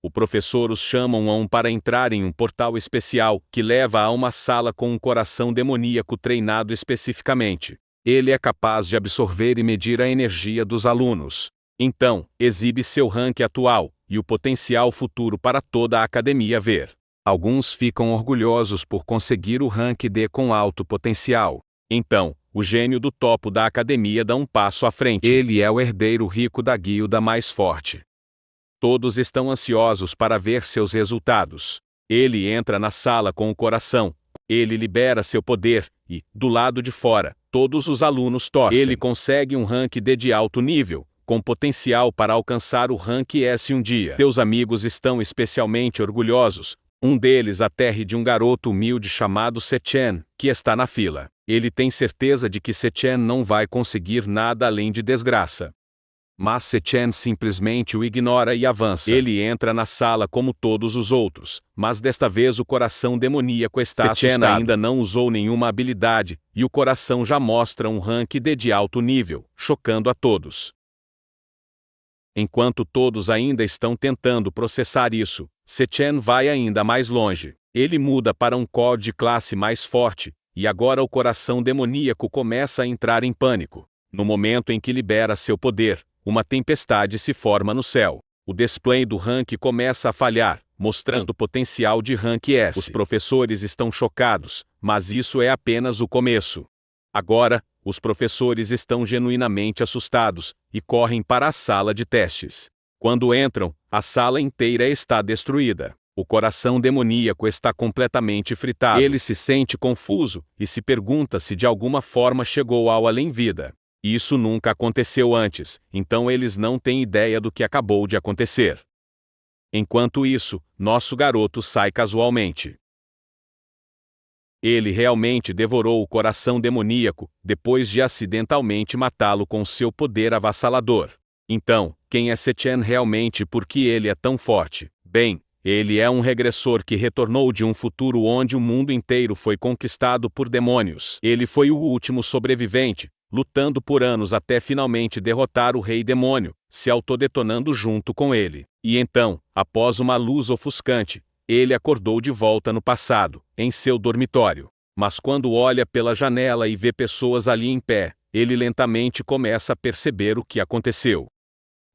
O professor os chama um a um para entrar em um portal especial que leva a uma sala com um coração demoníaco treinado especificamente. Ele é capaz de absorver e medir a energia dos alunos. Então, exibe seu rank atual e o potencial futuro para toda a academia ver. Alguns ficam orgulhosos por conseguir o rank D com alto potencial. Então, o gênio do topo da academia dá um passo à frente. Ele é o herdeiro rico da guilda mais forte. Todos estão ansiosos para ver seus resultados. Ele entra na sala com o coração. Ele libera seu poder e, do lado de fora, todos os alunos torcem. Ele consegue um rank D de alto nível, com potencial para alcançar o rank S um dia. Seus amigos estão especialmente orgulhosos. Um deles aterre de um garoto humilde chamado Sechen, que está na fila. Ele tem certeza de que Sechen não vai conseguir nada além de desgraça. Mas Sechen simplesmente o ignora e avança. Ele entra na sala como todos os outros, mas desta vez o coração demoníaco está assustado. Sechen ainda não usou nenhuma habilidade, e o coração já mostra um rank D de alto nível, chocando a todos. Enquanto todos ainda estão tentando processar isso, Sechen vai ainda mais longe. Ele muda para um código de classe mais forte, e agora o coração demoníaco começa a entrar em pânico. No momento em que libera seu poder, uma tempestade se forma no céu. O display do rank começa a falhar, mostrando o potencial de rank S. Os professores estão chocados, mas isso é apenas o começo. Agora, os professores estão genuinamente assustados e correm para a sala de testes. Quando entram, a sala inteira está destruída. O coração demoníaco está completamente fritado. Ele se sente confuso e se pergunta se de alguma forma chegou ao além-vida. Isso nunca aconteceu antes, então eles não têm ideia do que acabou de acontecer. Enquanto isso, nosso garoto sai casualmente. Ele realmente devorou o coração demoníaco, depois de acidentalmente matá-lo com seu poder avassalador. Então, quem é Sechen realmente e por que ele é tão forte? Bem, ele é um regressor que retornou de um futuro onde o mundo inteiro foi conquistado por demônios. Ele foi o último sobrevivente, lutando por anos até finalmente derrotar o rei demônio, se autodetonando junto com ele. E então, após uma luz ofuscante, ele acordou de volta no passado, em seu dormitório. Mas quando olha pela janela e vê pessoas ali em pé, ele lentamente começa a perceber o que aconteceu.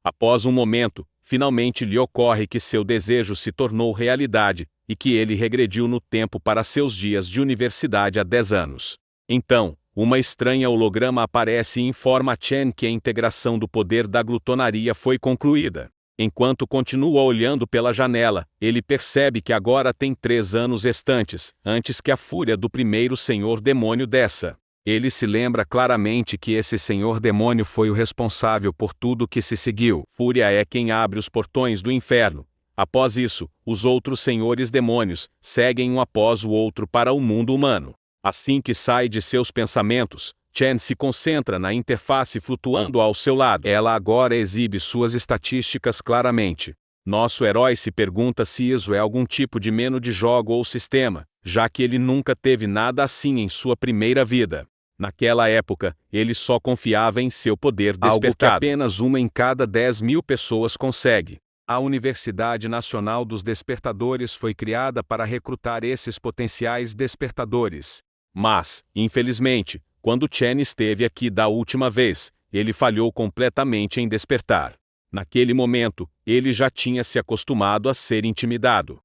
Após um momento, finalmente lhe ocorre que seu desejo se tornou realidade, e que ele regrediu no tempo para seus dias de universidade há 10 anos. Então, uma estranha holograma aparece e informa a Chen que a integração do poder da glutonaria foi concluída. Enquanto continua olhando pela janela, ele percebe que agora tem 3 anos restantes, antes que a fúria do primeiro senhor demônio desça. Ele se lembra claramente que esse senhor demônio foi o responsável por tudo que se seguiu. Fúria é quem abre os portões do inferno. Após isso, os outros senhores demônios seguem um após o outro para o mundo humano. Assim que sai de seus pensamentos, Chen se concentra na interface flutuando ao seu lado. Ela agora exibe suas estatísticas claramente. Nosso herói se pergunta se isso é algum tipo de menu de jogo ou sistema, já que ele nunca teve nada assim em sua primeira vida. Naquela época, ele só confiava em seu poder despertado. Algo que apenas uma em cada 10.000 pessoas consegue. A Universidade Nacional dos Despertadores foi criada para recrutar esses potenciais despertadores. Mas, infelizmente, quando Chen esteve aqui da última vez, ele falhou completamente em despertar. Naquele momento, ele já tinha se acostumado a ser intimidado.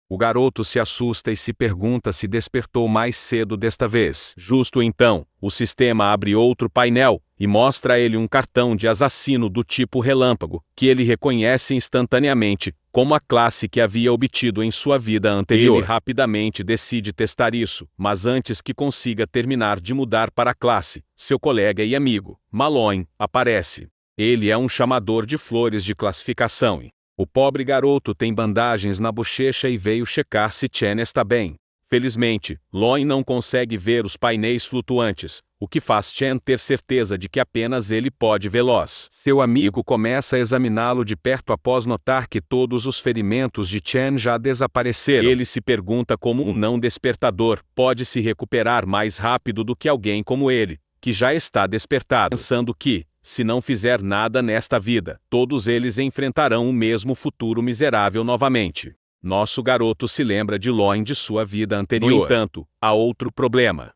O garoto se assusta e se pergunta se despertou mais cedo desta vez. Justo então, o sistema abre outro painel e mostra a ele um cartão de assassino do tipo relâmpago, que ele reconhece instantaneamente, como a classe que havia obtido em sua vida anterior. Ele rapidamente decide testar isso, mas antes que consiga terminar de mudar para a classe, seu colega e amigo, Malone, aparece. Ele é um chamador de flores de classificação e o pobre garoto tem bandagens na bochecha e veio checar se Chen está bem. Felizmente, Loin não consegue ver os painéis flutuantes, o que faz Chen ter certeza de que apenas ele pode vê-los. Seu amigo começa a examiná-lo de perto após notar que todos os ferimentos de Chen já desapareceram. Ele se pergunta como um não despertador pode se recuperar mais rápido do que alguém como ele, que já está despertado. Pensando que, se não fizer nada nesta vida, todos eles enfrentarão o mesmo futuro miserável novamente. Nosso garoto se lembra de Loin de sua vida anterior. No entanto, há outro problema.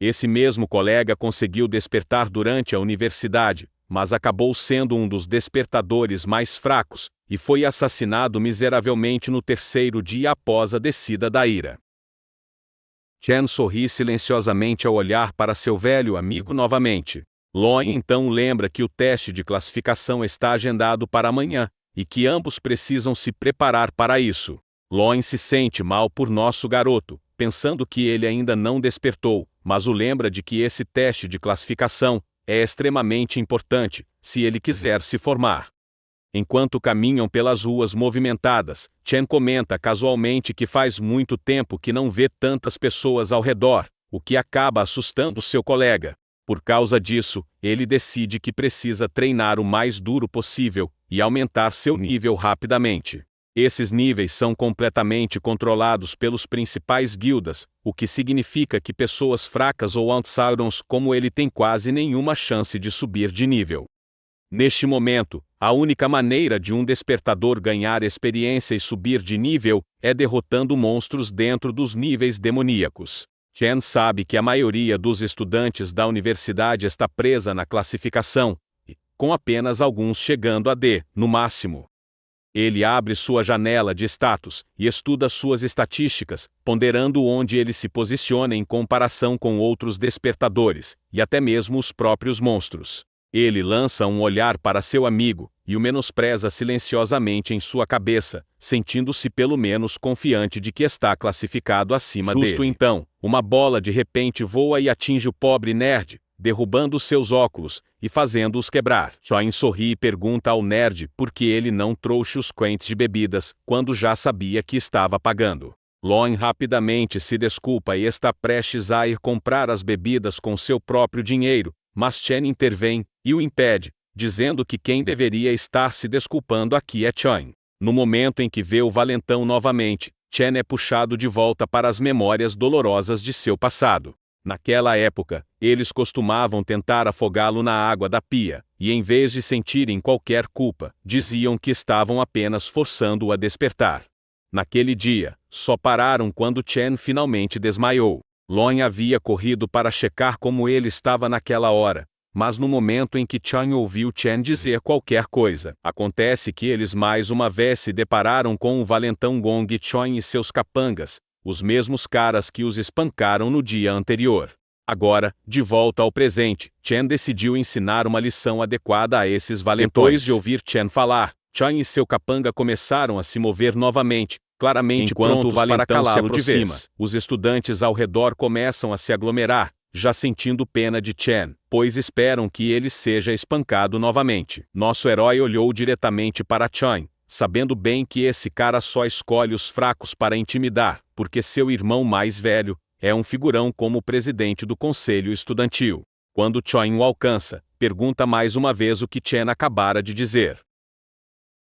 Esse mesmo colega conseguiu despertar durante a universidade, mas acabou sendo um dos despertadores mais fracos, e foi assassinado miseravelmente no terceiro dia após a descida da ira. Chen sorri silenciosamente ao olhar para seu velho amigo novamente. Loin então lembra que o teste de classificação está agendado para amanhã, e que ambos precisam se preparar para isso. Loin se sente mal por nosso garoto, pensando que ele ainda não despertou, mas o lembra de que esse teste de classificação é extremamente importante, se ele quiser se formar. Enquanto caminham pelas ruas movimentadas, Chen comenta casualmente que faz muito tempo que não vê tantas pessoas ao redor, o que acaba assustando seu colega. Por causa disso, ele decide que precisa treinar o mais duro possível e aumentar seu nível rapidamente. Esses níveis são completamente controlados pelos principais guildas, o que significa que pessoas fracas ou outsiders como ele têm quase nenhuma chance de subir de nível. Neste momento, a única maneira de um despertador ganhar experiência e subir de nível é derrotando monstros dentro dos níveis demoníacos. Chen sabe que a maioria dos estudantes da universidade está presa na classificação, e, com apenas alguns chegando a D, no máximo. Ele abre sua janela de status e estuda suas estatísticas, ponderando onde ele se posiciona em comparação com outros despertadores, e até mesmo os próprios monstros. Ele lança um olhar para seu amigo, e o menospreza silenciosamente em sua cabeça, sentindo-se pelo menos confiante de que está classificado acima dele. Justo então, uma bola de repente voa e atinge o pobre nerd, derrubando seus óculos e fazendo-os quebrar. Chen sorri e pergunta ao nerd por que ele não trouxe os quentes de bebidas, quando já sabia que estava pagando. Loin rapidamente se desculpa e está prestes a ir comprar as bebidas com seu próprio dinheiro, mas Chen intervém e o impede, dizendo que quem deveria estar se desculpando aqui é Chen. No momento em que vê o valentão novamente, Chen é puxado de volta para as memórias dolorosas de seu passado. Naquela época, eles costumavam tentar afogá-lo na água da pia, e em vez de sentirem qualquer culpa, diziam que estavam apenas forçando-o a despertar. Naquele dia, só pararam quando Chen finalmente desmaiou. Loin havia corrido para checar como ele estava naquela hora, mas no momento em que Chen ouviu Chen dizer qualquer coisa, acontece que eles mais uma vez se depararam com o valentão Gong Chen e seus capangas, os mesmos caras que os espancaram no dia anterior. Agora, de volta ao presente, Chen decidiu ensinar uma lição adequada a esses valentões. Depois de ouvir Chen falar, Chen e seu capanga começaram a se mover novamente, claramente enquanto o valentão se aproxima. Os estudantes ao redor começam a se aglomerar, já sentindo pena de Chen, pois esperam que ele seja espancado novamente. Nosso herói olhou diretamente para Chen, sabendo bem que esse cara só escolhe os fracos para intimidar, porque seu irmão mais velho é um figurão como presidente do conselho estudantil. Quando Chen o alcança, pergunta mais uma vez o que Chen acabara de dizer.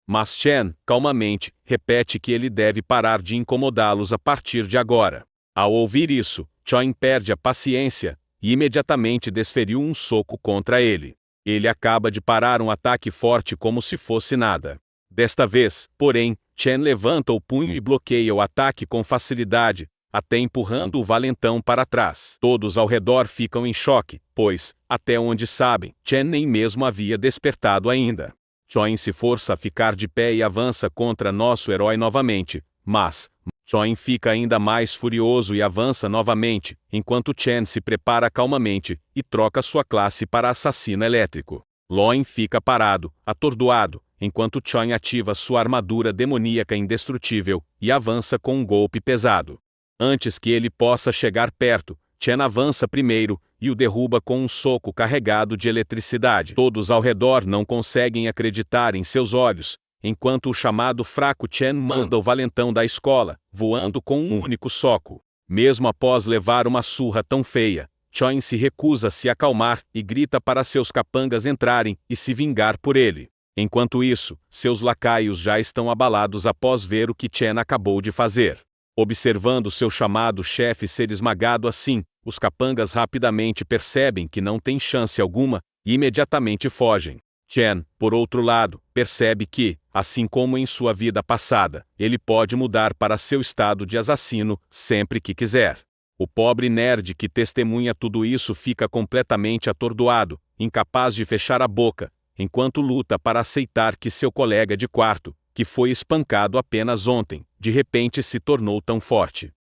Mas Chen, calmamente, repete que ele deve parar de incomodá-los a partir de agora. Ao ouvir isso, Chen perde a paciência e imediatamente desferiu um soco contra ele. Ele acaba de parar um ataque forte como se fosse nada. Desta vez, porém, Chen levanta o punho e bloqueia o ataque com facilidade, até empurrando o valentão para trás. Todos ao redor ficam em choque, pois, até onde sabem, Chen nem mesmo havia despertado ainda. Chen se força a ficar de pé e avança contra nosso herói novamente, mas Chen fica ainda mais furioso e avança novamente, enquanto Chen se prepara calmamente e troca sua classe para assassino elétrico. Loin fica parado, atordoado, enquanto Chen ativa sua armadura demoníaca indestrutível e avança com um golpe pesado. Antes que ele possa chegar perto, Chen avança primeiro e o derruba com um soco carregado de eletricidade. Todos ao redor não conseguem acreditar em seus olhos, enquanto o chamado fraco Chen manda o valentão da escola, voando com um único soco. Mesmo após levar uma surra tão feia, Chen se recusa a se acalmar e grita para seus capangas entrarem e se vingar por ele. Enquanto isso, seus lacaios já estão abalados após ver o que Chen acabou de fazer. Observando seu chamado chefe ser esmagado assim, os capangas rapidamente percebem que não tem chance alguma, e imediatamente fogem. Chen, por outro lado, percebe que, assim como em sua vida passada, ele pode mudar para seu estado de assassino sempre que quiser. O pobre nerd que testemunha tudo isso fica completamente atordoado, incapaz de fechar a boca, enquanto luta para aceitar que seu colega de quarto, que foi espancado apenas ontem, de repente se tornou tão forte.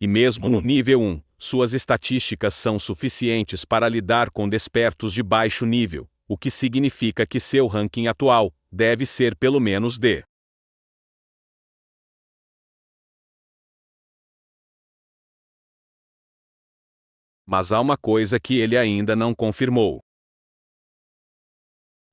E mesmo no nível 1, suas estatísticas são suficientes para lidar com despertos de baixo nível, o que significa que seu ranking atual deve ser pelo menos D. Mas há uma coisa que ele ainda não confirmou.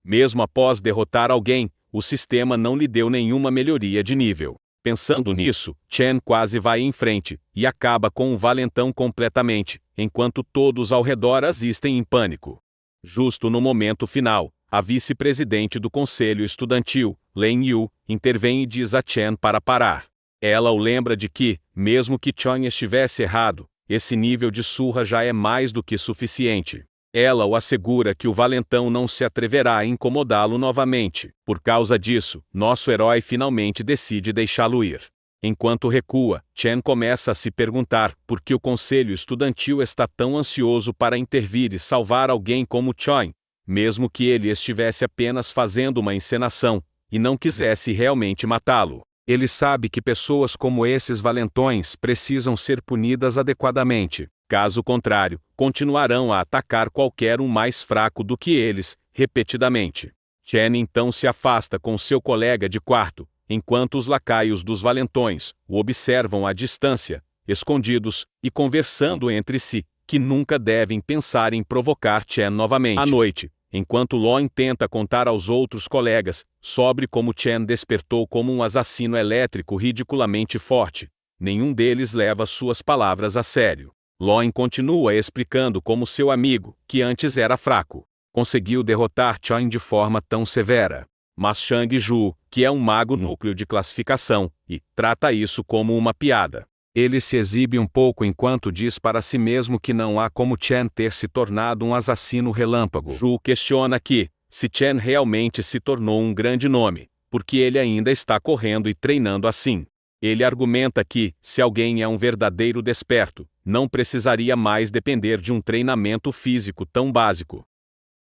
Mesmo após derrotar alguém, o sistema não lhe deu nenhuma melhoria de nível. Pensando nisso, Chen quase vai em frente, e acaba com o valentão completamente, enquanto todos ao redor assistem em pânico. Justo no momento final, a vice-presidente do conselho estudantil, Len Yu, intervém e diz a Chen para parar. Ela o lembra de que, mesmo que Chen estivesse errado, esse nível de surra já é mais do que suficiente. Ela o assegura que o valentão não se atreverá a incomodá-lo novamente. Por causa disso, nosso herói finalmente decide deixá-lo ir. Enquanto recua, Chen começa a se perguntar por que o conselho estudantil está tão ansioso para intervir e salvar alguém como Chen, mesmo que ele estivesse apenas fazendo uma encenação, e não quisesse realmente matá-lo. Ele sabe que pessoas como esses valentões precisam ser punidas adequadamente. Caso contrário, continuarão a atacar qualquer um mais fraco do que eles, repetidamente. Chen então se afasta com seu colega de quarto, enquanto os lacaios dos valentões o observam à distância, escondidos, e conversando entre si, que nunca devem pensar em provocar Chen novamente. À noite, enquanto Lon tenta contar aos outros colegas sobre como Chen despertou como um assassino elétrico ridiculamente forte, nenhum deles leva suas palavras a sério. Lon continua explicando como seu amigo, que antes era fraco, conseguiu derrotar Chen de forma tão severa. Mas Shang Ju, que é um mago núcleo de classificação, e trata isso como uma piada. Ele se exibe um pouco enquanto diz para si mesmo que não há como Chen ter se tornado um assassino relâmpago. Ju questiona que, se Chen realmente se tornou um grande nome, porque ele ainda está correndo e treinando assim. Ele argumenta que, se alguém é um verdadeiro desperto, não precisaria mais depender de um treinamento físico tão básico.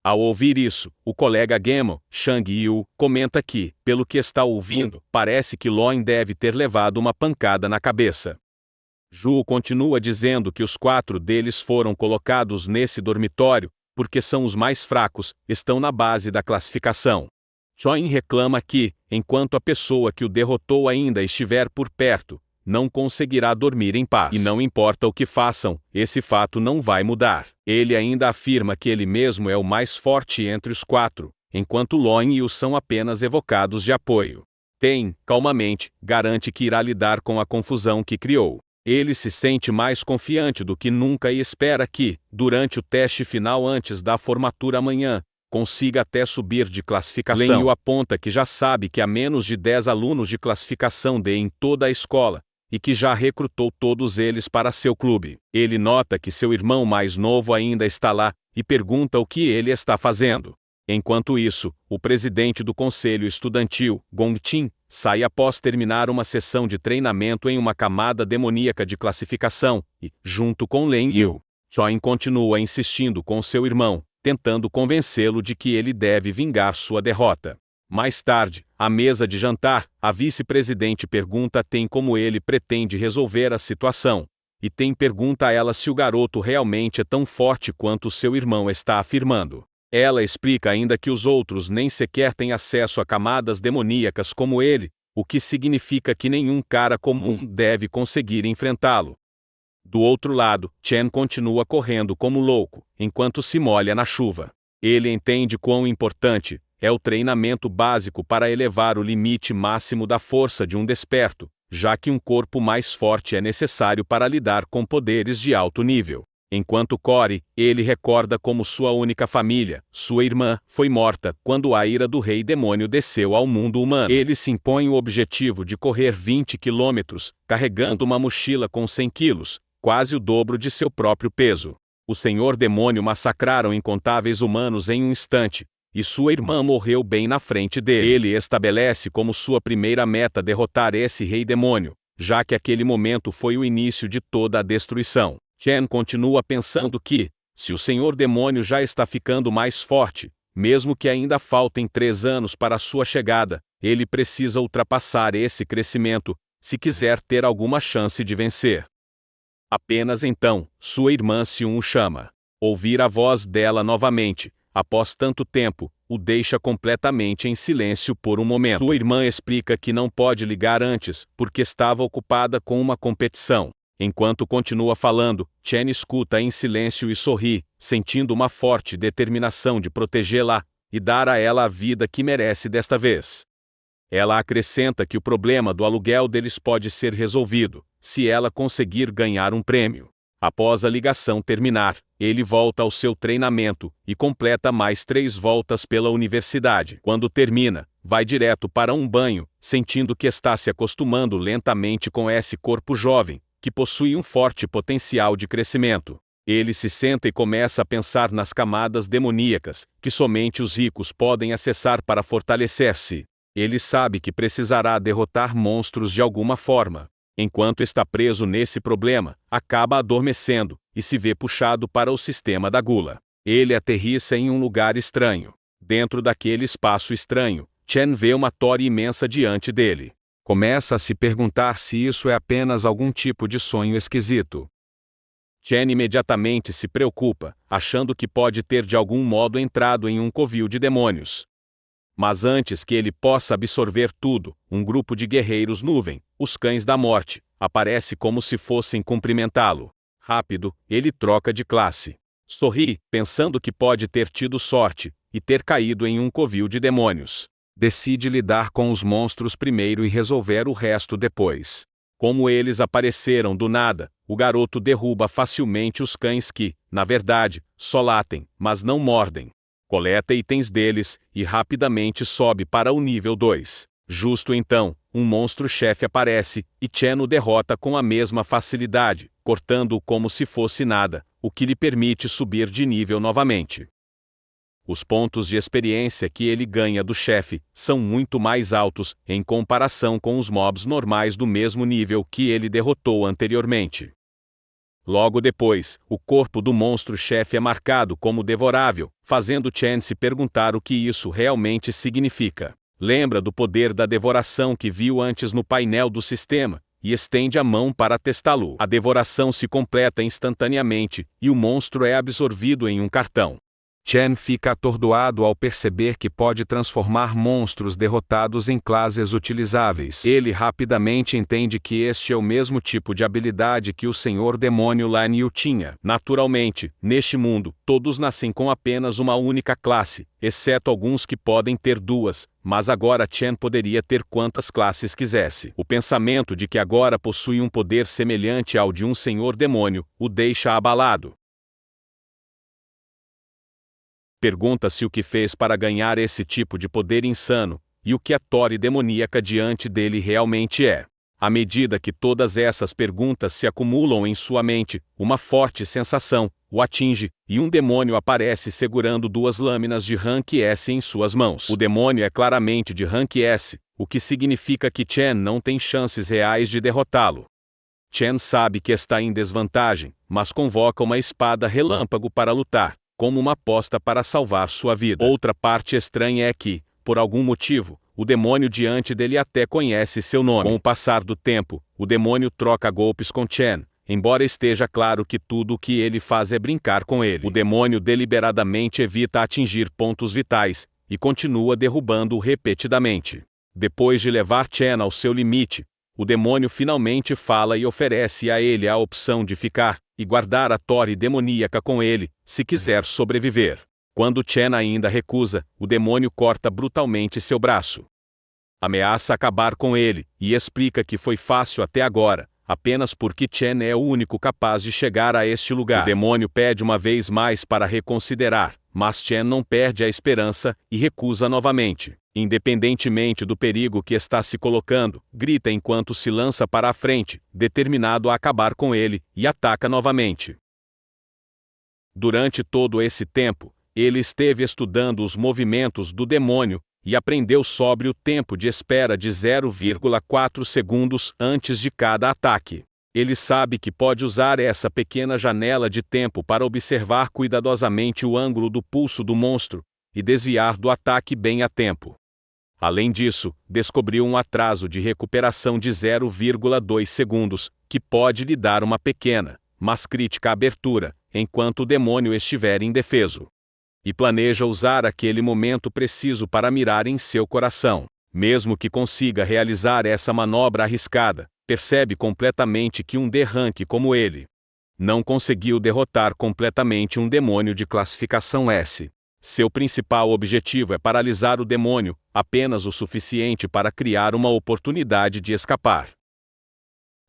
Ao ouvir isso, o colega Gemo, Shang Yu, comenta que, pelo que está ouvindo, parece que Lon deve ter levado uma pancada na cabeça. Ju continua dizendo que os 4 deles foram colocados nesse dormitório, porque são os mais fracos, estão na base da classificação. Chen reclama que, enquanto a pessoa que o derrotou ainda estiver por perto, não conseguirá dormir em paz. E não importa o que façam, esse fato não vai mudar. Ele ainda afirma que ele mesmo é o mais forte entre os 4, enquanto Lon e Yu são apenas evocados de apoio. Ten, calmamente, garante que irá lidar com a confusão que criou. Ele se sente mais confiante do que nunca e espera que, durante o teste final antes da formatura amanhã, consiga até subir de classificação. Len Yu aponta que já sabe que há menos de 10 alunos de classificação D em toda a escola, e que já recrutou todos eles para seu clube. Ele nota que seu irmão mais novo ainda está lá, e pergunta o que ele está fazendo. Enquanto isso, o presidente do conselho estudantil, Gong Qin, sai após terminar uma sessão de treinamento em uma camada demoníaca de classificação, e, junto com Len Yu, Chen continua insistindo com seu irmão, tentando convencê-lo de que ele deve vingar sua derrota. Mais tarde, à mesa de jantar, a vice-presidente pergunta a Ten como ele pretende resolver a situação, e Ten pergunta a ela se o garoto realmente é tão forte quanto seu irmão está afirmando. Ela explica ainda que os outros nem sequer têm acesso a camadas demoníacas como ele, o que significa que nenhum cara comum deve conseguir enfrentá-lo. Do outro lado, Chen continua correndo como louco, enquanto se molha na chuva. Ele entende quão importante é o treinamento básico para elevar o limite máximo da força de um desperto, já que um corpo mais forte é necessário para lidar com poderes de alto nível. Enquanto corre, ele recorda como sua única família, sua irmã, foi morta quando a ira do rei demônio desceu ao mundo humano. Ele se impõe o objetivo de correr 20 quilômetros, carregando uma mochila com 100 quilos, quase o dobro de seu próprio peso. O senhor demônio massacraram incontáveis humanos em um instante, e sua irmã morreu bem na frente dele. Ele estabelece como sua primeira meta derrotar esse rei demônio, já que aquele momento foi o início de toda a destruição. Chen continua pensando que, se o senhor demônio já está ficando mais forte, mesmo que ainda faltem 3 anos para sua chegada, ele precisa ultrapassar esse crescimento, se quiser ter alguma chance de vencer. Apenas então, sua irmã Seun o chama. Ouvir a voz dela novamente, após tanto tempo, o deixa completamente em silêncio por um momento. Sua irmã explica que não pode ligar antes, porque estava ocupada com uma competição. Enquanto continua falando, Chen escuta em silêncio e sorri, sentindo uma forte determinação de protegê-la e dar a ela a vida que merece desta vez. Ela acrescenta que o problema do aluguel deles pode ser resolvido, se ela conseguir ganhar um prêmio. Após a ligação terminar, ele volta ao seu treinamento e completa mais 3 voltas pela universidade. Quando termina, vai direto para um banho, sentindo que está se acostumando lentamente com esse corpo jovem, que possui um forte potencial de crescimento. Ele se senta e começa a pensar nas camadas demoníacas, que somente os ricos podem acessar para fortalecer-se. Ele sabe que precisará derrotar monstros de alguma forma. Enquanto está preso nesse problema, acaba adormecendo e se vê puxado para o sistema da gula. Ele aterrissa em um lugar estranho. Dentro daquele espaço estranho, Chen vê uma torre imensa diante dele. Começa a se perguntar se isso é apenas algum tipo de sonho esquisito. Chen imediatamente se preocupa, achando que pode ter de algum modo entrado em um covil de demônios. Mas antes que ele possa absorver tudo, um grupo de guerreiros nuvem, os cães da morte, aparece como se fossem cumprimentá-lo. Rápido, ele troca de classe. Sorri, pensando que pode ter tido sorte, e ter caído em um covil de demônios. Decide lidar com os monstros primeiro e resolver o resto depois. Como eles apareceram do nada, o garoto derruba facilmente os cães que, na verdade, só latem, mas não mordem. Coleta itens deles, e rapidamente sobe para o nível 2. Justo então, um monstro-chefe aparece, e Chen o derrota com a mesma facilidade, cortando-o como se fosse nada, o que lhe permite subir de nível novamente. Os pontos de experiência que ele ganha do chefe são muito mais altos em comparação com os mobs normais do mesmo nível que ele derrotou anteriormente. Logo depois, o corpo do monstro-chefe é marcado como devorável, fazendo Chen se perguntar o que isso realmente significa. Lembra do poder da devoração que viu antes no painel do sistema, e estende a mão para testá-lo. A devoração se completa instantaneamente, e o monstro é absorvido em um cartão. Chen fica atordoado ao perceber que pode transformar monstros derrotados em classes utilizáveis. Ele rapidamente entende que este é o mesmo tipo de habilidade que o Senhor Demônio Lan Yu tinha. Naturalmente, neste mundo, todos nascem com apenas uma única classe, exceto alguns que podem ter 2, mas agora Chen poderia ter quantas classes quisesse. O pensamento de que agora possui um poder semelhante ao de um Senhor Demônio o deixa abalado. Pergunta-se o que fez para ganhar esse tipo de poder insano, e o que a torre demoníaca diante dele realmente é. À medida que todas essas perguntas se acumulam em sua mente, uma forte sensação o atinge, e um demônio aparece segurando 2 lâminas de Rank S em suas mãos. O demônio é claramente de Rank S, o que significa que Chen não tem chances reais de derrotá-lo. Chen sabe que está em desvantagem, mas convoca uma espada relâmpago para lutar, como uma aposta para salvar sua vida. Outra parte estranha é que, por algum motivo, o demônio diante dele até conhece seu nome. Com o passar do tempo, o demônio troca golpes com Chen, embora esteja claro que tudo o que ele faz é brincar com ele. O demônio deliberadamente evita atingir pontos vitais, e continua derrubando-o repetidamente. Depois de levar Chen ao seu limite, o demônio finalmente fala e oferece a ele a opção de ficar e guardar a torre demoníaca com ele, se quiser sobreviver. Quando Chen ainda recusa, o demônio corta brutalmente seu braço. Ameaça acabar com ele, e explica que foi fácil até agora, apenas porque Chen é o único capaz de chegar a este lugar. O demônio pede uma vez mais para reconsiderar, mas Chen não perde a esperança e recusa novamente. Independentemente do perigo que está se colocando, grita enquanto se lança para a frente, determinado a acabar com ele, e ataca novamente. Durante todo esse tempo, ele esteve estudando os movimentos do demônio e aprendeu sobre o tempo de espera de 0,4 segundos antes de cada ataque. Ele sabe que pode usar essa pequena janela de tempo para observar cuidadosamente o ângulo do pulso do monstro e desviar do ataque bem a tempo. Além disso, descobriu um atraso de recuperação de 0,2 segundos, que pode lhe dar uma pequena, mas crítica abertura, enquanto o demônio estiver indefeso. E planeja usar aquele momento preciso para mirar em seu coração. Mesmo que consiga realizar essa manobra arriscada, percebe completamente que um D-Rank como ele não conseguiu derrotar completamente um demônio de classificação S. Seu principal objetivo é paralisar o demônio, apenas o suficiente para criar uma oportunidade de escapar.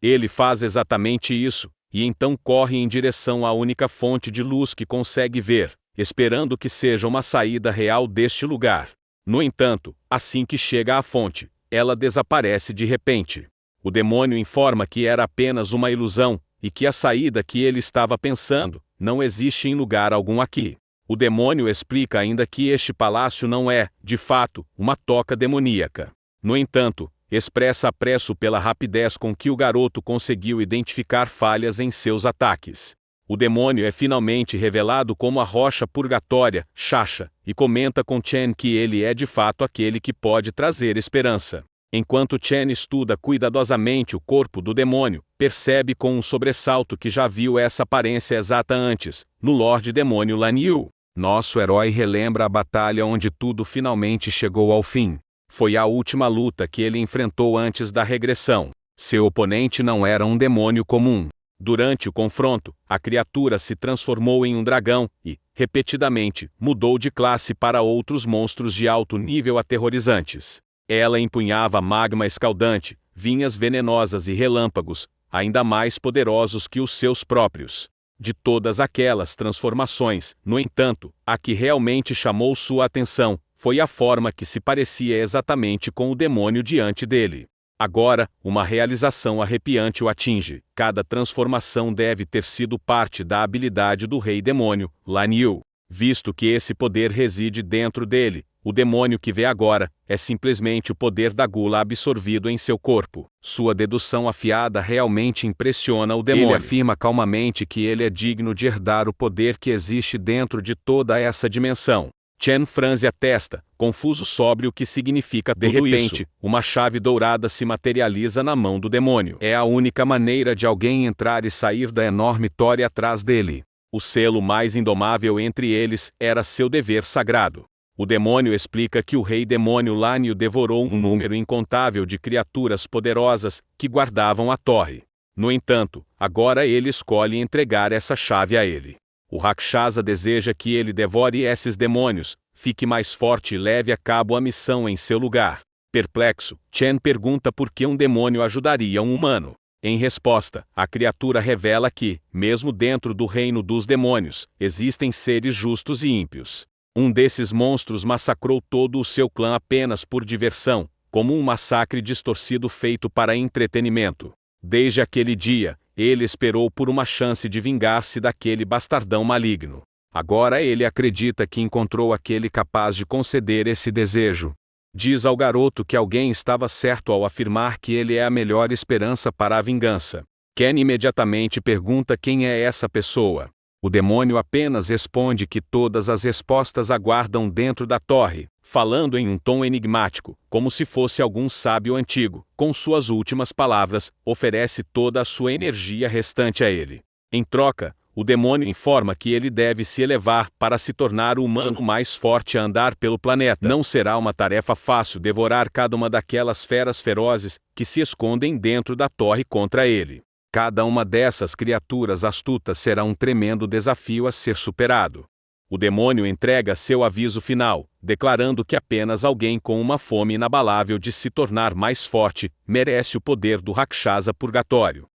Ele faz exatamente isso, e então corre em direção à única fonte de luz que consegue ver, esperando que seja uma saída real deste lugar. No entanto, assim que chega à fonte, ela desaparece de repente. O demônio informa que era apenas uma ilusão, e que a saída que ele estava pensando não existe em lugar algum aqui. O demônio explica ainda que este palácio não é, de fato, uma toca demoníaca. No entanto, expressa apreço pela rapidez com que o garoto conseguiu identificar falhas em seus ataques. O demônio é finalmente revelado como a rocha purgatória, Shasha, e comenta com Chen que ele é de fato aquele que pode trazer esperança. Enquanto Chen estuda cuidadosamente o corpo do demônio, percebe com um sobressalto que já viu essa aparência exata antes, no Lorde Demônio Lan Yu. Nosso herói relembra a batalha onde tudo finalmente chegou ao fim. Foi a última luta que ele enfrentou antes da regressão. Seu oponente não era um demônio comum. Durante o confronto, a criatura se transformou em um dragão e, repetidamente, mudou de classe para outros monstros de alto nível aterrorizantes. Ela empunhava magma escaldante, vinhas venenosas e relâmpagos, ainda mais poderosos que os seus próprios. De todas aquelas transformações, no entanto, a que realmente chamou sua atenção foi a forma que se parecia exatamente com o demônio diante dele. Agora, uma realização arrepiante o atinge. Cada transformação deve ter sido parte da habilidade do Rei Demônio, Lan Yu. Visto que esse poder reside dentro dele, o demônio que vê agora é simplesmente o poder da gula absorvido em seu corpo. Sua dedução afiada realmente impressiona o demônio. Ele afirma calmamente que ele é digno de herdar o poder que existe dentro de toda essa dimensão. Chen franze a testa, confuso sobre o que significa tudo isso. De repente, uma chave dourada se materializa na mão do demônio. É a única maneira de alguém entrar e sair da enorme torre atrás dele. O selo mais indomável entre eles era seu dever sagrado. O demônio explica que o Rei Demônio Lan Yu devorou um número incontável de criaturas poderosas que guardavam a torre. No entanto, agora ele escolhe entregar essa chave a ele. O Rakshasa deseja que ele devore esses demônios, fique mais forte e leve a cabo a missão em seu lugar. Perplexo, Chen pergunta por que um demônio ajudaria um humano. Em resposta, a criatura revela que, mesmo dentro do reino dos demônios, existem seres justos e ímpios. Um desses monstros massacrou todo o seu clã apenas por diversão, como um massacre distorcido feito para entretenimento. Desde aquele dia, ele esperou por uma chance de vingar-se daquele bastardão maligno. Agora ele acredita que encontrou aquele capaz de conceder esse desejo. Diz ao garoto que alguém estava certo ao afirmar que ele é a melhor esperança para a vingança. Ken imediatamente pergunta quem é essa pessoa. O demônio apenas responde que todas as respostas aguardam dentro da torre, falando em um tom enigmático, como se fosse algum sábio antigo. Com suas últimas palavras, oferece toda a sua energia restante a ele. Em troca, o demônio informa que ele deve se elevar para se tornar o humano mais forte a andar pelo planeta. Não será uma tarefa fácil devorar cada uma daquelas feras ferozes que se escondem dentro da torre contra ele. Cada uma dessas criaturas astutas será um tremendo desafio a ser superado. O demônio entrega seu aviso final, declarando que apenas alguém com uma fome inabalável de se tornar mais forte merece o poder do Rakshasa Purgatório.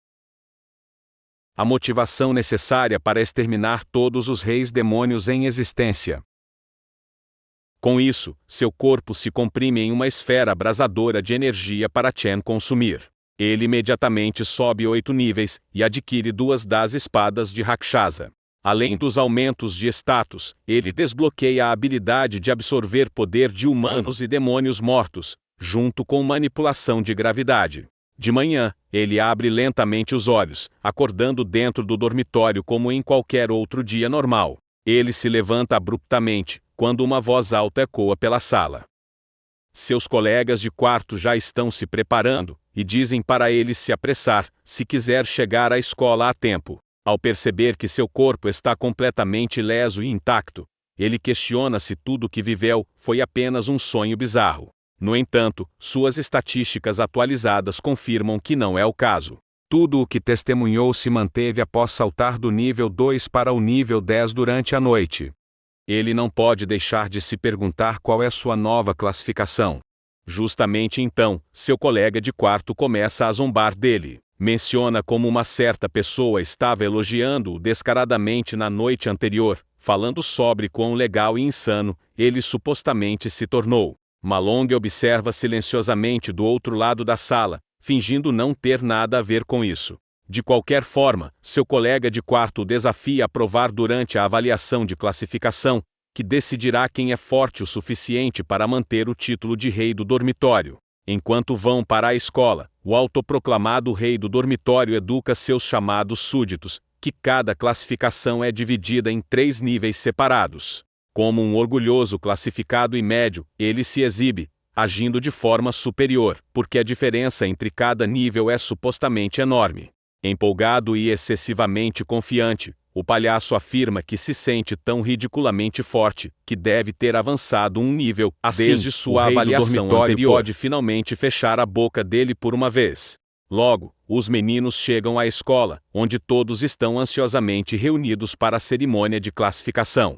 A motivação necessária para exterminar todos os reis demônios em existência. Com isso, seu corpo se comprime em uma esfera abrasadora de energia para Chen consumir. Ele imediatamente sobe 8 níveis e adquire 2 das espadas de Rakshasa. Além dos aumentos de status, ele desbloqueia a habilidade de absorver poder de humanos e demônios mortos, junto com manipulação de gravidade. De manhã, ele abre lentamente os olhos, acordando dentro do dormitório como em qualquer outro dia normal. Ele se levanta abruptamente, quando uma voz alta ecoa pela sala. Seus colegas de quarto já estão se preparando, e dizem para ele se apressar, se quiser chegar à escola a tempo. Ao perceber que seu corpo está completamente ileso e intacto, ele questiona se tudo o que viveu foi apenas um sonho bizarro. No entanto, suas estatísticas atualizadas confirmam que não é o caso. Tudo o que testemunhou se manteve após saltar do nível 2 para o nível 10 durante a noite. Ele não pode deixar de se perguntar qual é sua nova classificação. Justamente então, seu colega de quarto começa a zombar dele. Menciona como uma certa pessoa estava elogiando-o descaradamente na noite anterior, falando sobre quão legal e insano ele supostamente se tornou. Malong observa silenciosamente do outro lado da sala, fingindo não ter nada a ver com isso. De qualquer forma, seu colega de quarto o desafia a provar durante a avaliação de classificação, que decidirá quem é forte o suficiente para manter o título de rei do dormitório. Enquanto vão para a escola, o autoproclamado rei do dormitório educa seus chamados súditos, que cada classificação é dividida em 3 níveis separados. Como um orgulhoso classificado e médio, ele se exibe, agindo de forma superior, porque a diferença entre cada nível é supostamente enorme. Empolgado e excessivamente confiante, o palhaço afirma que se sente tão ridiculamente forte, que deve ter avançado um nível, desde sua avaliação anterior. Pode finalmente fechar a boca dele por uma vez. Logo, os meninos chegam à escola, onde todos estão ansiosamente reunidos para a cerimônia de classificação.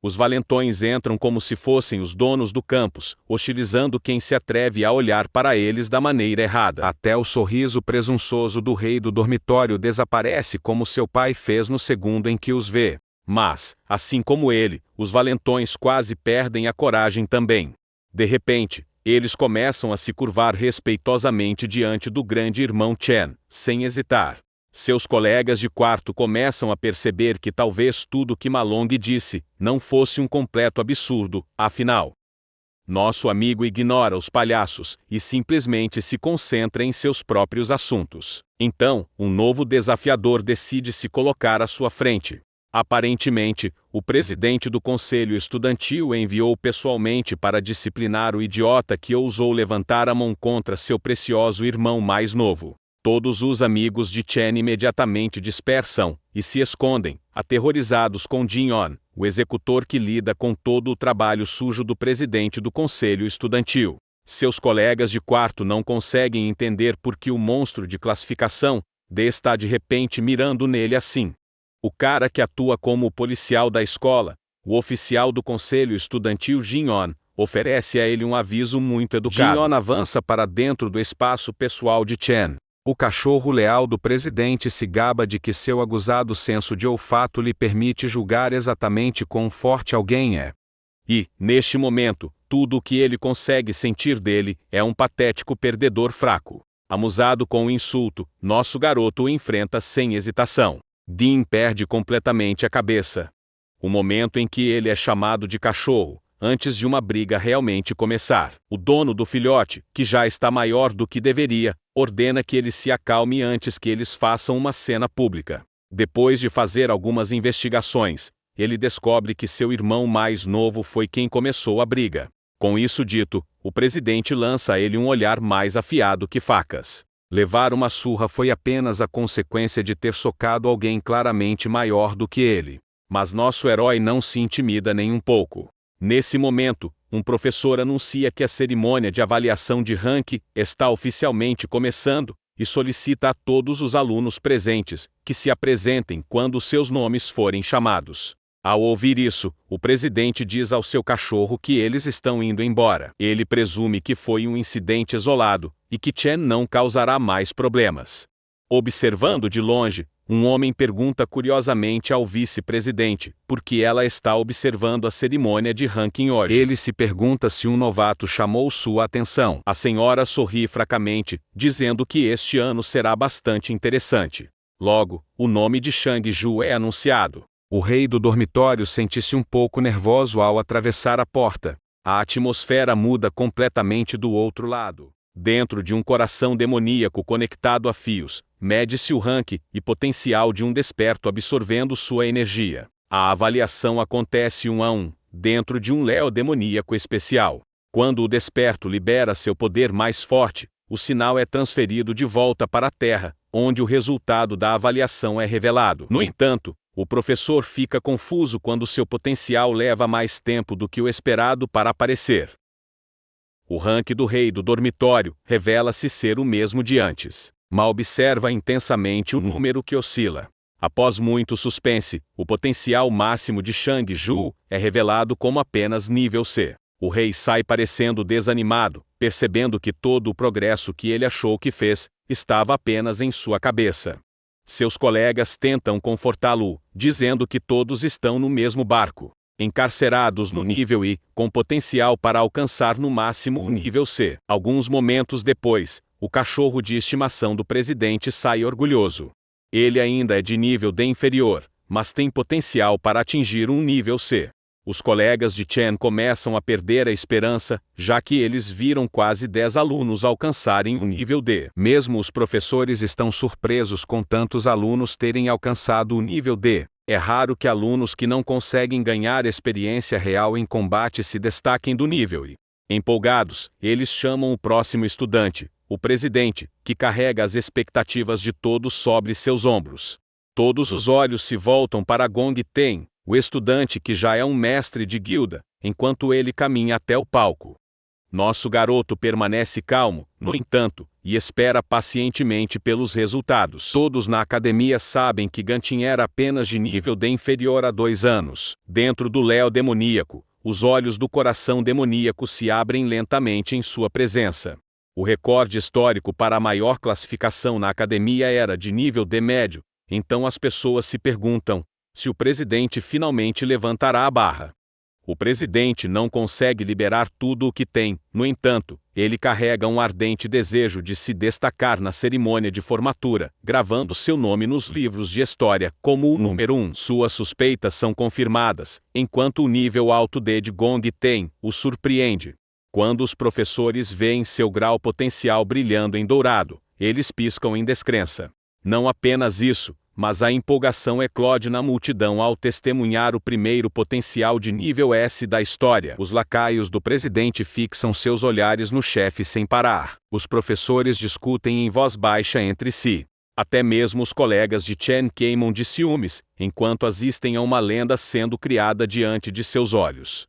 Os valentões entram como se fossem os donos do campus, hostilizando quem se atreve a olhar para eles da maneira errada. Até o sorriso presunçoso do rei do dormitório desaparece como seu pai fez no segundo em que os vê. Mas, assim como ele, os valentões quase perdem a coragem também. De repente, eles começam a se curvar respeitosamente diante do grande irmão Chen, sem hesitar. Seus colegas de quarto começam a perceber que talvez tudo que Malong disse não fosse um completo absurdo, afinal. Nosso amigo ignora os palhaços e simplesmente se concentra em seus próprios assuntos. Então, um novo desafiador decide se colocar à sua frente. Aparentemente, o presidente do conselho estudantil enviou pessoalmente para disciplinar o idiota que ousou levantar a mão contra seu precioso irmão mais novo. Todos os amigos de Chen imediatamente dispersam e se escondem, aterrorizados com Jin-on, o executor que lida com todo o trabalho sujo do presidente do conselho estudantil. Seus colegas de quarto não conseguem entender por que o monstro de classificação D está de repente mirando nele assim. O cara que atua como o policial da escola, o oficial do conselho estudantil Jin-on, oferece a ele um aviso muito educado. Jin-on avança para dentro do espaço pessoal de Chen. O cachorro leal do presidente se gaba de que seu aguzado senso de olfato lhe permite julgar exatamente quão forte alguém é. E, neste momento, tudo o que ele consegue sentir dele é um patético perdedor fraco. Amusado com o insulto, nosso garoto o enfrenta sem hesitação. Dean perde completamente a cabeça. O momento em que ele é chamado de cachorro, antes de uma briga realmente começar. O dono do filhote, que já está maior do que deveria, ordena que ele se acalme antes que eles façam uma cena pública. Depois de fazer algumas investigações, ele descobre que seu irmão mais novo foi quem começou a briga. Com isso dito, o presidente lança a ele um olhar mais afiado que facas. Levar uma surra foi apenas a consequência de ter socado alguém claramente maior do que ele. Mas nosso herói não se intimida nem um pouco. Nesse momento, um professor anuncia que a cerimônia de avaliação de ranking está oficialmente começando e solicita a todos os alunos presentes que se apresentem quando seus nomes forem chamados. Ao ouvir isso, o presidente diz ao seu cachorro que eles estão indo embora. Ele presume que foi um incidente isolado e que Chen não causará mais problemas. Observando de longe, um homem pergunta curiosamente ao vice-presidente por que ela está observando a cerimônia de ranking hoje. Ele se pergunta se um novato chamou sua atenção. A senhora sorri fracamente, dizendo que este ano será bastante interessante. Logo, o nome de Shang Ju é anunciado. O rei do dormitório sente-se um pouco nervoso ao atravessar a porta. A atmosfera muda completamente do outro lado. Dentro de um coração demoníaco conectado a fios, mede-se o rank e potencial de um desperto absorvendo sua energia. A avaliação acontece 1 a 1, dentro de um Leo demoníaco especial. Quando o desperto libera seu poder mais forte, o sinal é transferido de volta para a Terra, onde o resultado da avaliação é revelado. No entanto, o professor fica confuso quando seu potencial leva mais tempo do que o esperado para aparecer. O rank do rei do dormitório revela-se ser o mesmo de antes. Ma observa intensamente o número que oscila. Após muito suspense, o potencial máximo de Shang-Ju é revelado como apenas nível C. O rei sai parecendo desanimado, percebendo que todo o progresso que ele achou que fez estava apenas em sua cabeça. Seus colegas tentam confortá-lo, dizendo que todos estão no mesmo barco, encarcerados no nível I, com potencial para alcançar no máximo o nível C. Alguns momentos depois, o cachorro de estimação do presidente sai orgulhoso. Ele ainda é de nível D inferior, mas tem potencial para atingir um nível C. Os colegas de Chen começam a perder a esperança, já que eles viram quase 10 alunos alcançarem o nível D. Mesmo os professores estão surpresos com tantos alunos terem alcançado o nível D. É raro que alunos que não conseguem ganhar experiência real em combate se destaquem do nível I. Empolgados, eles chamam o próximo estudante, o presidente, que carrega as expectativas de todos sobre seus ombros. Todos os olhos se voltam para Gong Ten, o estudante que já é um mestre de guilda, enquanto ele caminha até o palco. Nosso garoto permanece calmo, no entanto, e espera pacientemente pelos resultados. Todos na academia sabem que Gantin era apenas de nível D inferior há 2 anos. Dentro do Leo demoníaco, os olhos do coração demoníaco se abrem lentamente em sua presença. O recorde histórico para a maior classificação na academia era de nível D médio, então as pessoas se perguntam se o presidente finalmente levantará a barra. O presidente não consegue liberar tudo o que tem, no entanto, ele carrega um ardente desejo de se destacar na cerimônia de formatura, gravando seu nome nos livros de história como o número 1. Suas suspeitas são confirmadas, enquanto o nível alto D de Gong Ten o surpreende. Quando os professores veem seu grau potencial brilhando em dourado, eles piscam em descrença. Não apenas isso, mas a empolgação eclode na multidão ao testemunhar o primeiro potencial de nível S da história. Os lacaios do presidente fixam seus olhares no chefe sem parar. Os professores discutem em voz baixa entre si. Até mesmo os colegas de Chen queimam de ciúmes, enquanto assistem a uma lenda sendo criada diante de seus olhos.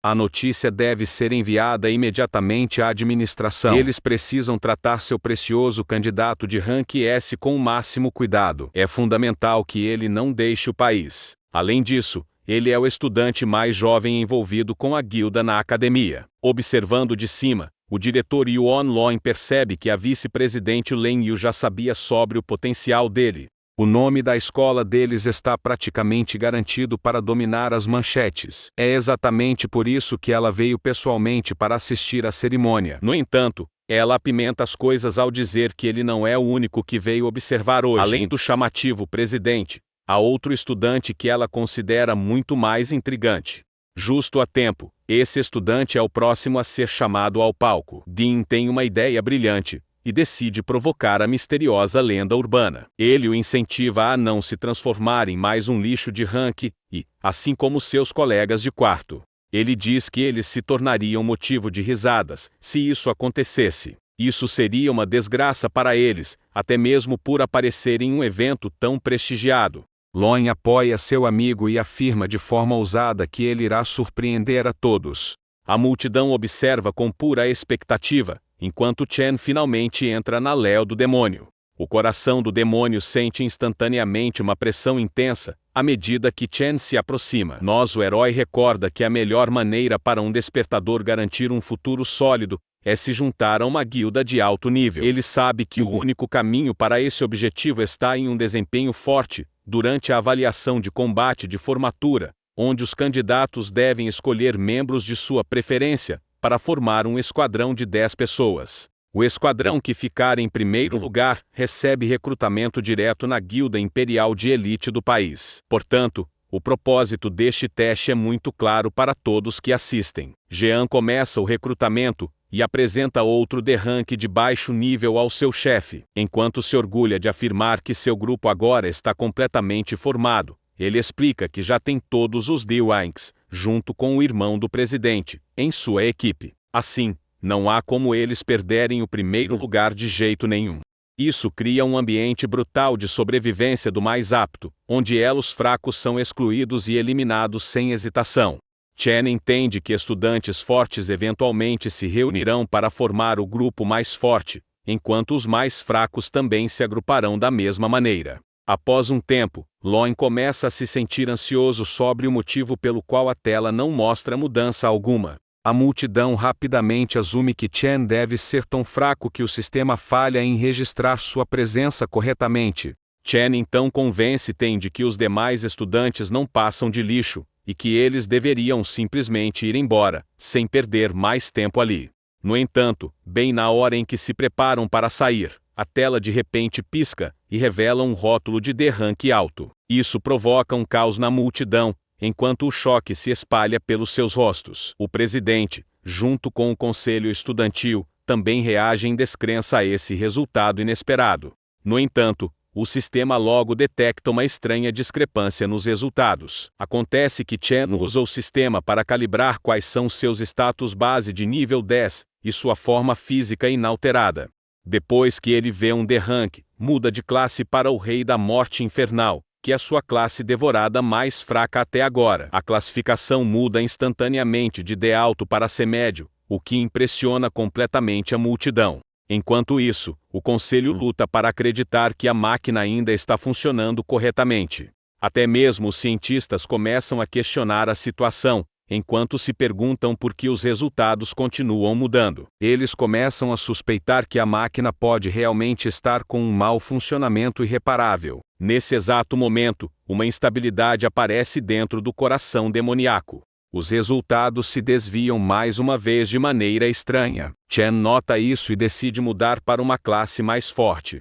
A notícia deve ser enviada imediatamente à administração. Eles precisam tratar seu precioso candidato de rank S com o máximo cuidado. É fundamental que ele não deixe o país. Além disso, ele é o estudante mais jovem envolvido com a guilda na academia. Observando de cima, o diretor Yuan Loin percebe que a vice-presidente Len Yu já sabia sobre o potencial dele. O nome da escola deles está praticamente garantido para dominar as manchetes. É exatamente por isso que ela veio pessoalmente para assistir à cerimônia. No entanto, ela apimenta as coisas ao dizer que ele não é o único que veio observar hoje. Além do chamativo presidente, há outro estudante que ela considera muito mais intrigante. Justo a tempo, esse estudante é o próximo a ser chamado ao palco. Dean tem uma ideia brilhante e decide provocar a misteriosa lenda urbana. Ele o incentiva a não se transformar em mais um lixo de rank e, assim como seus colegas de quarto, ele diz que eles se tornariam motivo de risadas se isso acontecesse. Isso seria uma desgraça para eles, até mesmo por aparecer em um evento tão prestigiado. Loin apoia seu amigo e afirma de forma ousada que ele irá surpreender a todos. A multidão observa com pura expectativa, enquanto Chen finalmente entra na Leo do demônio. O coração do demônio sente instantaneamente uma pressão intensa, à medida que Chen se aproxima. O herói recorda que a melhor maneira para um despertador garantir um futuro sólido é se juntar a uma guilda de alto nível. Ele sabe que o único caminho para esse objetivo está em um desempenho forte, durante a avaliação de combate de formatura, onde os candidatos devem escolher membros de sua preferência, para formar um esquadrão de 10 pessoas. O esquadrão que ficar em primeiro lugar recebe recrutamento direto na guilda imperial de elite do país. Portanto, O propósito deste teste é muito claro para todos que assistem. Jean começa o recrutamento e apresenta outro D-Rank de baixo nível ao seu chefe. Enquanto se orgulha de afirmar que seu grupo agora está completamente formado, ele explica que já tem todos os D-Ranks, junto com o irmão do presidente, em sua equipe. Assim, não há como eles perderem o primeiro lugar de jeito nenhum. Isso cria um ambiente brutal de sobrevivência do mais apto, onde elos fracos são excluídos e eliminados sem hesitação. Chen entende que estudantes fortes eventualmente se reunirão para formar o grupo mais forte, enquanto os mais fracos também se agruparão da mesma maneira. Após um tempo, Lon começa a se sentir ansioso sobre o motivo pelo qual a tela não mostra mudança alguma. A multidão rapidamente assume que Chen deve ser tão fraco que o sistema falha em registrar sua presença corretamente. Chen então convence Ten de que os demais estudantes não passam de lixo, e que eles deveriam simplesmente ir embora, sem perder mais tempo ali. No entanto, bem na hora em que se preparam para sair, a tela de repente pisca e revela um rótulo de D-Rank alto. Isso provoca um caos na multidão, enquanto o choque se espalha pelos seus rostos. O presidente, junto com o conselho estudantil, também reage em descrença a esse resultado inesperado. No entanto, o sistema logo detecta uma estranha discrepância nos resultados. Acontece que Chen usa o sistema para calibrar quais são seus status base de nível 10 e sua forma física inalterada. Depois que ele vê um D-Rank, muda de classe para o Rei da Morte Infernal, que é sua classe devorada mais fraca até agora. A classificação muda instantaneamente de D alto para C médio, o que impressiona completamente a multidão. Enquanto isso, o conselho luta para acreditar que a máquina ainda está funcionando corretamente. Até mesmo os cientistas começam a questionar a situação, enquanto se perguntam por que os resultados continuam mudando. Eles começam a suspeitar que a máquina pode realmente estar com um mau funcionamento irreparável. Nesse exato momento, uma instabilidade aparece dentro do coração demoníaco. Os resultados se desviam mais uma vez de maneira estranha. Chen nota isso e decide mudar para uma classe mais forte.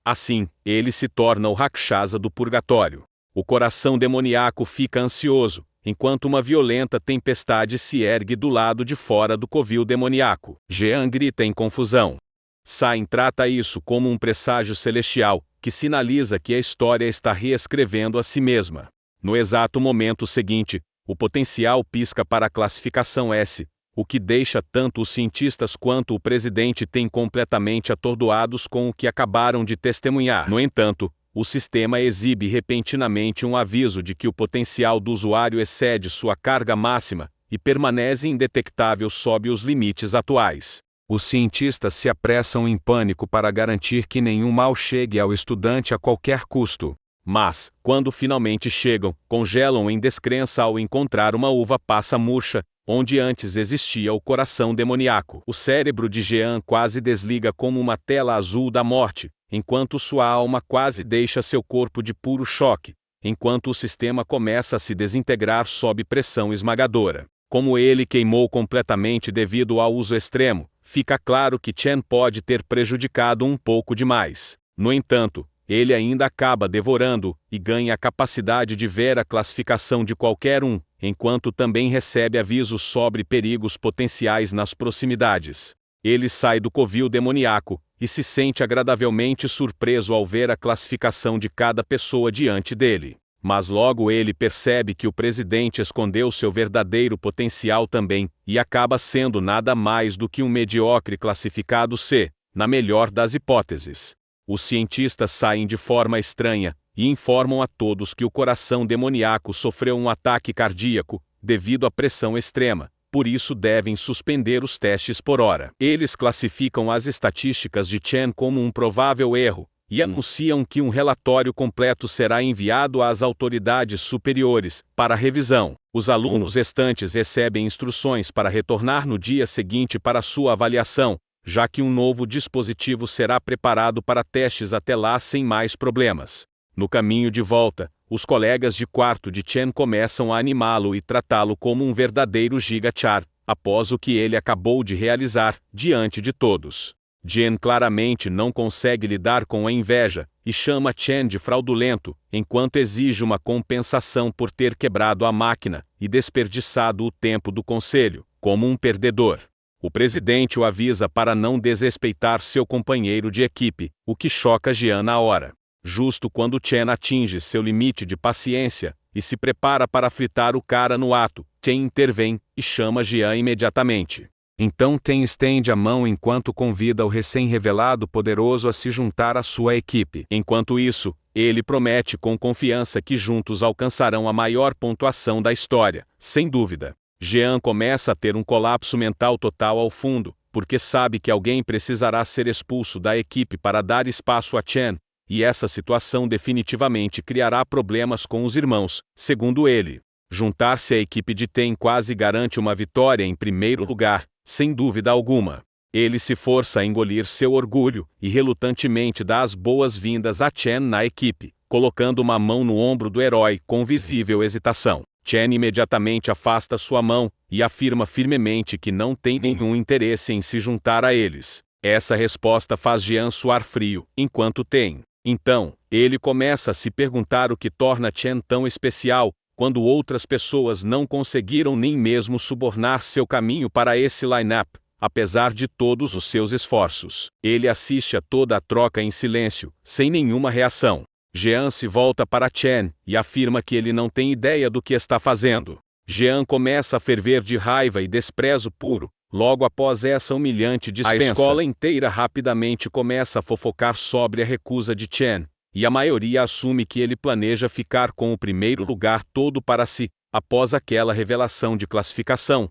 Assim, ele se torna o Rakshasa do Purgatório. O coração demoníaco fica ansioso, enquanto uma violenta tempestade se ergue do lado de fora do covil demoníaco. Jean grita em confusão. Sain trata isso como um presságio celestial, que sinaliza que a história está reescrevendo a si mesma. No exato momento seguinte, o potencial pisca para a classificação S, o que deixa tanto os cientistas quanto o presidente Ten completamente atordoados com o que acabaram de testemunhar. No entanto, o sistema exibe repentinamente um aviso de que o potencial do usuário excede sua carga máxima e permanece indetectável sob os limites atuais. Os cientistas se apressam em pânico para garantir que nenhum mal chegue ao estudante a qualquer custo. Mas, quando finalmente chegam, congelam em descrença ao encontrar uma uva passa murcha, onde antes existia o coração demoníaco. O cérebro de Jean quase desliga como uma tela azul da morte, enquanto sua alma quase deixa seu corpo de puro choque, enquanto o sistema começa a se desintegrar sob pressão esmagadora. Como ele queimou completamente devido ao uso extremo, fica claro que Chen pode ter prejudicado um pouco demais. No entanto, ele ainda acaba devorando e ganha a capacidade de ver a classificação de qualquer um, enquanto também recebe avisos sobre perigos potenciais nas proximidades. Ele sai do covil demoníaco e se sente agradavelmente surpreso ao ver a classificação de cada pessoa diante dele. Mas logo ele percebe que o presidente escondeu seu verdadeiro potencial também, e acaba sendo nada mais do que um mediocre classificado C, na melhor das hipóteses. Os cientistas saem de forma estranha e informam a todos que o coração demoníaco sofreu um ataque cardíaco devido à pressão extrema, por isso devem suspender os testes por hora. Eles classificam as estatísticas de Chen como um provável erro e anunciam que um relatório completo será enviado às autoridades superiores para revisão. Os alunos restantes recebem instruções para retornar no dia seguinte para sua avaliação, já que um novo dispositivo será preparado para testes até lá sem mais problemas. No caminho de volta, os colegas de quarto de Chen começam a animá-lo e tratá-lo como um verdadeiro Giga Char, após o que ele acabou de realizar, diante de todos. Jean claramente não consegue lidar com a inveja, e chama Chen de fraudulento, enquanto exige uma compensação por ter quebrado a máquina e desperdiçado o tempo do conselho, como um perdedor. O presidente o avisa para não desrespeitar seu companheiro de equipe, o que choca Jean na hora. Justo quando Chen atinge seu limite de paciência e se prepara para fritar o cara no ato, Chen intervém e chama Jean imediatamente. Então Ten estende a mão enquanto convida o recém-revelado poderoso a se juntar à sua equipe. Enquanto isso, ele promete com confiança que juntos alcançarão a maior pontuação da história, sem dúvida. Jean começa a ter um colapso mental total ao fundo, porque sabe que alguém precisará ser expulso da equipe para dar espaço a Chen, e essa situação definitivamente criará problemas com os irmãos, segundo ele. Juntar-se à equipe de Ten quase garante uma vitória em primeiro lugar, sem dúvida alguma. Ele se força a engolir seu orgulho e relutantemente dá as boas-vindas a Chen na equipe, colocando uma mão no ombro do herói com visível hesitação. Chen imediatamente afasta sua mão e afirma firmemente que não tem nenhum interesse em se juntar a eles. Essa resposta faz Jean suar frio, enquanto Ten. Então, ele começa a se perguntar o que torna Chen tão especial, quando outras pessoas não conseguiram nem mesmo subornar seu caminho para esse line-up, apesar de todos os seus esforços. Ele assiste a toda a troca em silêncio, sem nenhuma reação. Jean se volta para Chen e afirma que ele não tem ideia do que está fazendo. Jean começa a ferver de raiva e desprezo puro. Logo após essa humilhante dispensa, a escola inteira rapidamente começa a fofocar sobre a recusa de Chen, e a maioria assume que ele planeja ficar com o primeiro lugar todo para si, após aquela revelação de classificação.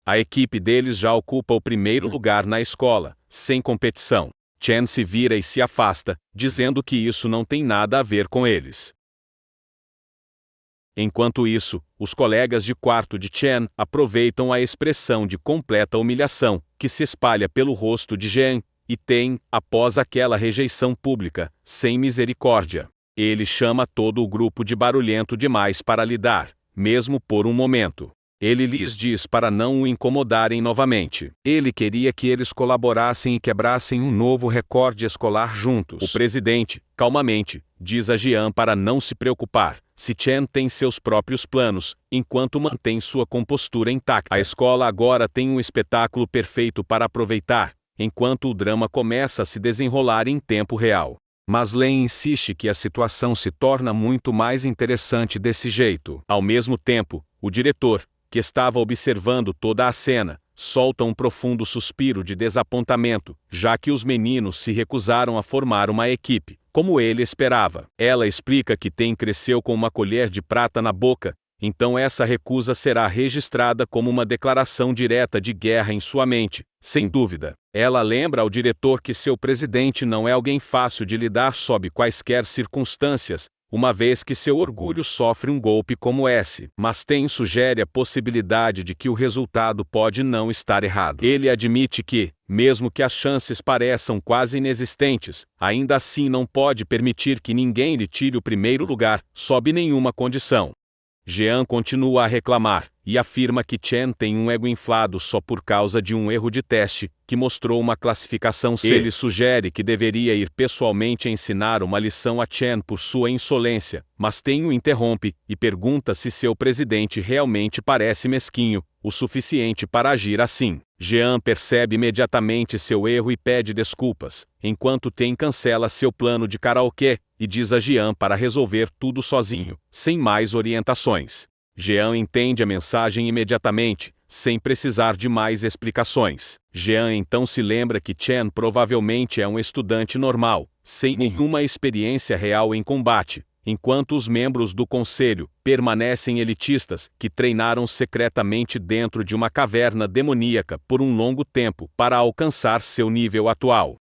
A equipe deles já ocupa o primeiro lugar na escola, sem competição. Chen se vira e se afasta, dizendo que isso não tem nada a ver com eles. Enquanto isso, os colegas de quarto de Chen aproveitam a expressão de completa humilhação que se espalha pelo rosto de Jean e Ten após aquela rejeição pública, sem misericórdia. Ele chama todo o grupo de barulhento demais para lidar, mesmo por um momento. Ele lhes diz para não o incomodarem novamente. Ele queria que eles colaborassem e quebrassem um novo recorde escolar juntos. O presidente, calmamente, diz a Jean para não se preocupar, se Chen tem seus próprios planos, enquanto mantém sua compostura intacta. A escola agora tem um espetáculo perfeito para aproveitar, enquanto o drama começa a se desenrolar em tempo real. Mas Len insiste que a situação se torna muito mais interessante desse jeito. Ao mesmo tempo, o diretor, que estava observando toda a cena, solta um profundo suspiro de desapontamento, já que os meninos se recusaram a formar uma equipe, como ele esperava. Ela explica que Ten cresceu com uma colher de prata na boca, então essa recusa será registrada como uma declaração direta de guerra em sua mente, sem dúvida. Ela lembra ao diretor que seu presidente não é alguém fácil de lidar sob quaisquer circunstâncias, uma vez que seu orgulho sofre um golpe como esse. Mas Ten sugere a possibilidade de que o resultado pode não estar errado. Ele admite que, mesmo que as chances pareçam quase inexistentes, ainda assim não pode permitir que ninguém lhe tire o primeiro lugar, sob nenhuma condição. Jean continua a reclamar, e afirma que Chen tem um ego inflado só por causa de um erro de teste, que mostrou uma classificação C. Ele sugere que deveria ir pessoalmente ensinar uma lição a Chen por sua insolência, mas Ten o interrompe, e pergunta se seu presidente realmente parece mesquinho o suficiente para agir assim. Jean percebe imediatamente seu erro e pede desculpas, enquanto Ten cancela seu plano de karaokê, e diz a Jean para resolver tudo sozinho, sem mais orientações. Jean entende a mensagem imediatamente, sem precisar de mais explicações. Jean então se lembra que Chen provavelmente é um estudante normal, sem nenhuma experiência real em combate, enquanto os membros do conselho permanecem elitistas que treinaram secretamente dentro de uma caverna demoníaca por um longo tempo para alcançar seu nível atual.